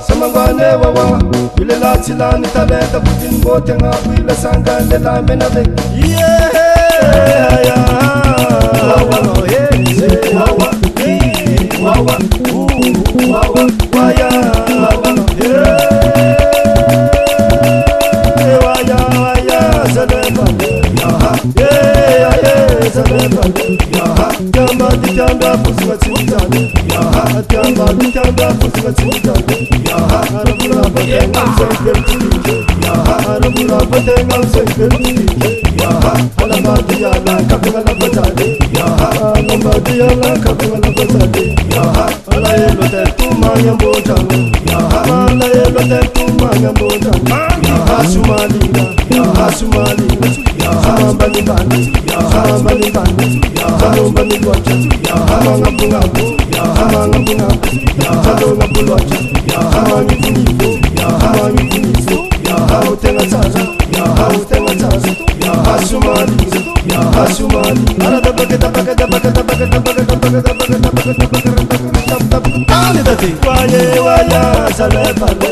samangwane wawa yule la chilani talenta butin bote ngapi la sanga le la menade yeah wawa no hey wawa wawa wawa waya wawa no waya salema yeah salema Tamba tamba fusma chitani tamba tamba fusma chitani arabura batenga sengerti arabura batenga sengerti alabadi ala kabala batade alabadi ala kabala batade alaye lote tumanya mbota alaye lote tumanya mbota asumali samambani bani samambani locha samanga bungabu sadonga bulocha samangi bunifu tenga chaza asumali arada baketa ale dati waya salepale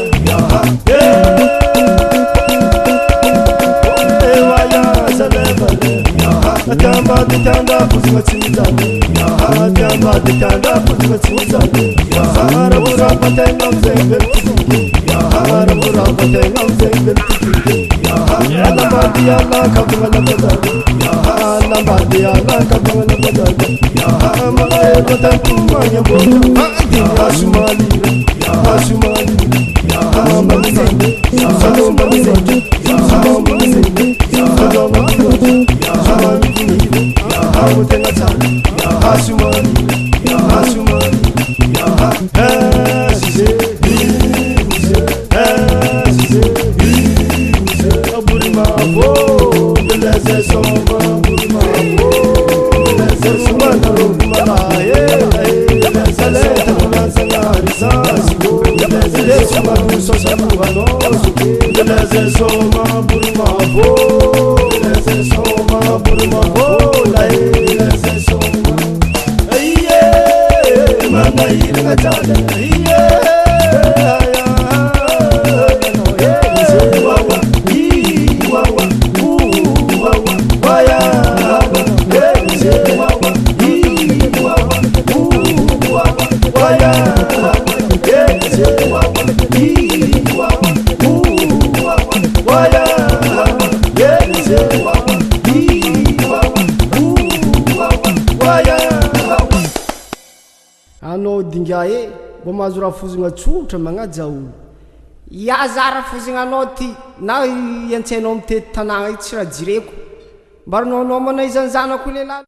Tamba tanda fusma chitani tamba fusma chitani arabura batenga sengerti arabura batenga sengerti alabadi ala kabala batade alabadi ala kabala batade amale batantu manya boda asumali Ano dingaye bomazura fuzunga tsotra magnaja olo iazara fuzunga anao ty na iantsainao am'tety tanagna ity tsy raha jireko mbaronao manao izany zanako lehilahy